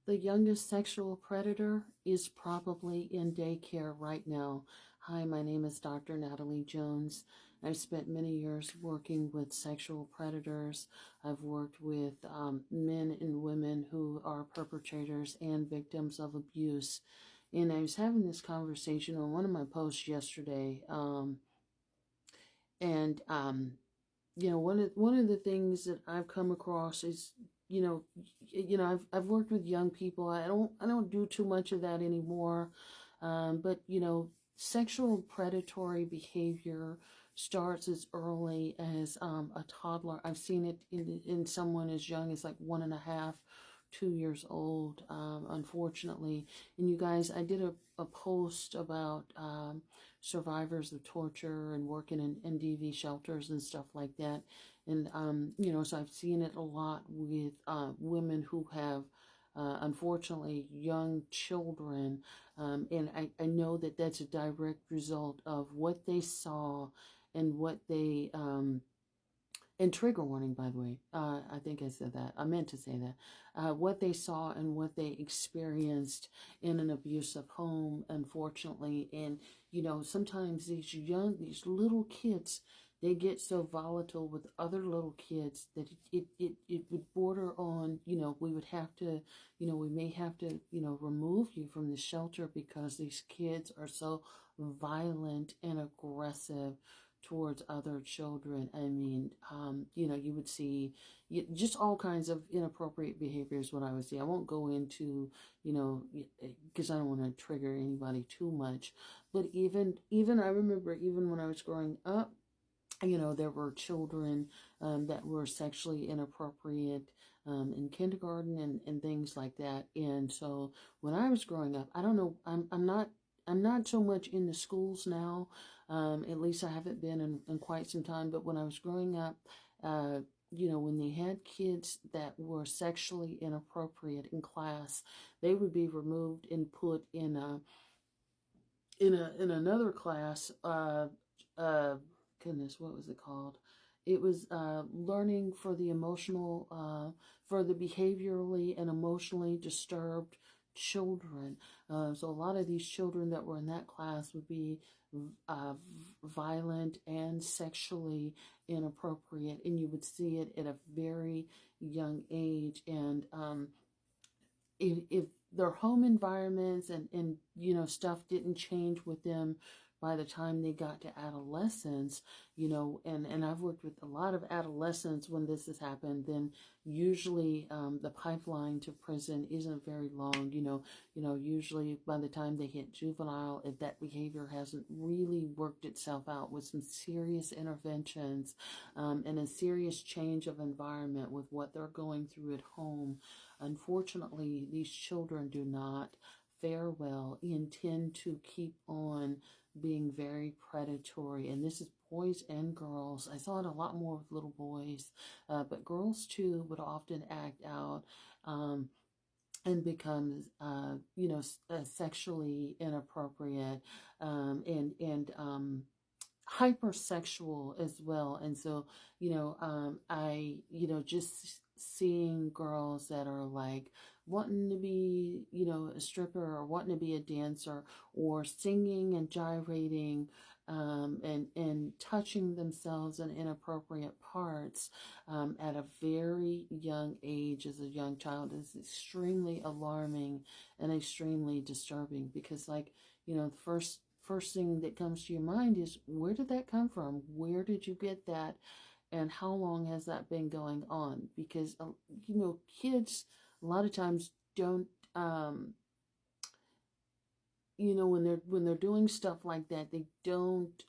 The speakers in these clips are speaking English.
The youngest sexual predator is probably in daycare right now. Hi, my name is Dr. Natalie Jones. I've spent many years working with sexual predators. I've worked with men and women who are perpetrators and victims of abuse. And I was having this conversation on one of my posts yesterday. And one of the things that I've come across is, I've worked with young people. I don't do too much of that anymore. But sexual predatory behavior starts as early as a toddler. I've seen it in someone as young as like 1.5, 2 years old, unfortunately. And you guys, I did a post about survivors of torture and working in NDV shelters and stuff like that. And, so I've seen it a lot with women who have, unfortunately, young children. And I know that that's a direct result of what they saw and what they, and trigger warning, by the way. I think I said that. I meant to say that. What they saw and what they experienced in an abusive home, unfortunately. And, sometimes these little kids, they get so volatile with other little kids that it would border on, we would have to, we may have to, remove you from the shelter because these kids are so violent and aggressive towards other children. I mean, you would see just all kinds of inappropriate behaviors. What I would see, I won't go into, because I don't want to trigger anybody too much. But even I remember even when I was growing up, there were children that were sexually inappropriate in kindergarten and things like that. And so when I was growing up, I don't know, I'm not so much in the schools now. At least I haven't been in quite some time. But when I was growing up, when they had kids that were sexually inappropriate in class, they would be removed and put in another class. Goodness, what was it called? It was learning for the for the behaviorally and emotionally disturbed children. So a lot of these children that were in that class would be uh, violent and sexually inappropriate, and you would see it at a very young age. And if their home environments and stuff didn't change with them by the time they got to adolescence, and I've worked with a lot of adolescents when this has happened, then usually the pipeline to prison isn't very long. Usually by the time they hit juvenile, if that behavior hasn't really worked itself out with some serious interventions and a serious change of environment with what they're going through at home, unfortunately, these children do not fare well and tend to keep on being very predatory. And this is boys and girls. I saw it a lot more with little boys, but girls too would often act out and become, sexually inappropriate and hypersexual as well. And so, just seeing girls that are like wanting to be, a stripper or wanting to be a dancer or singing and gyrating and touching themselves in inappropriate parts at a very young age as a young child is extremely alarming and extremely disturbing because, like, the first thing that comes to your mind is, where did that come from? Where did you get that? And how long has that been going on? Because, kids a lot of times don't, when they're doing stuff like that, they don't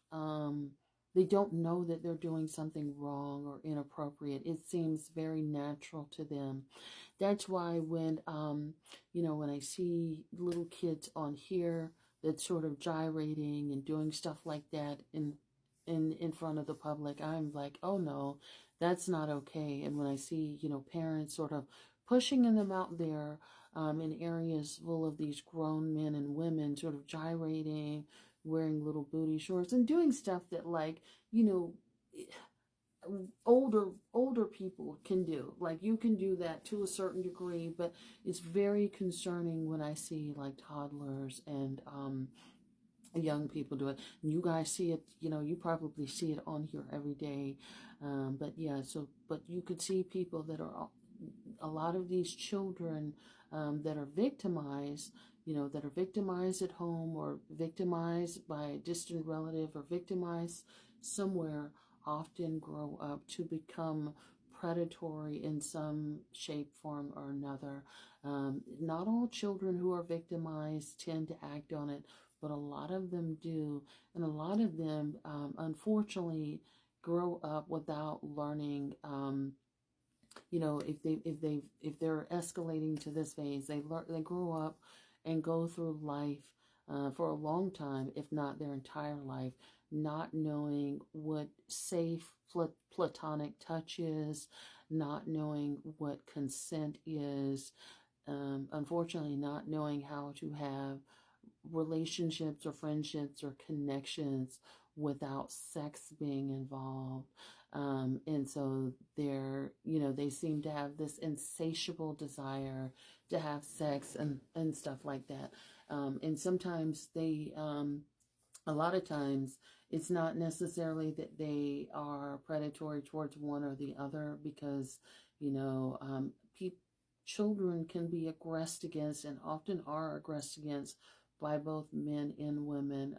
know that they're doing something wrong or inappropriate. It seems very natural to them. That's why when I see little kids on here that's sort of gyrating and doing stuff like that in front of the public, I'm like, oh no, that's not okay. And when I see, parents sort of pushing them out there in areas full of these grown men and women sort of gyrating, wearing little booty shorts and doing stuff that, like, older people can do. Like, you can do that to a certain degree, but it's very concerning when I see like toddlers and young people do it. And you guys see it, you probably see it on here every day. But yeah, so but you could see people that are a lot of these children that are victimized, that are victimized at home or victimized by a distant relative or victimized somewhere, often grow up to become predatory in some shape, form, or another. Not all children who are victimized tend to act on it, but a lot of them do. And a lot of them, unfortunately, grow up without learning. If they're escalating to this phase, they grow up and go through life for a long time, if not their entire life, not knowing what safe platonic touch is, not knowing what consent is, unfortunately not knowing how to have relationships or friendships or connections without sex being involved. And so they seem to have this insatiable desire to have sex and stuff like that. And sometimes a lot of times, it's not necessarily that they are predatory towards one or the other, because, children can be aggressed against and often are aggressed against by both men and women.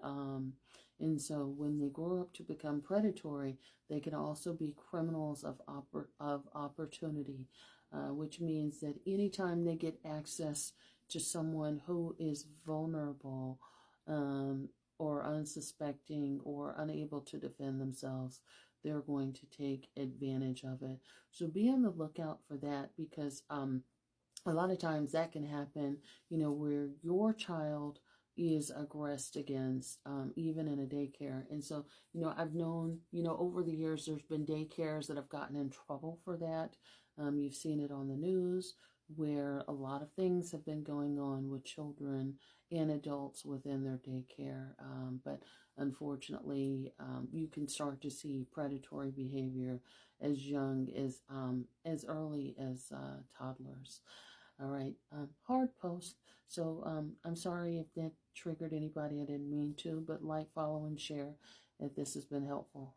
And so when they grow up to become predatory, they can also be criminals of opportunity, which means that anytime they get access to someone who is vulnerable, or unsuspecting or unable to defend themselves, they're going to take advantage of it. So be on the lookout for that, because a lot of times that can happen, where your child is aggressed against, even in a daycare. And so, I've known, over the years, there's been daycares that have gotten in trouble for that. You've seen it on the news, where a lot of things have been going on with children and adults within their daycare. But unfortunately, you can start to see predatory behavior as young as early as toddlers. All right, hard post. So I'm sorry if that triggered anybody. I didn't mean to, but like, follow, and share if this has been helpful.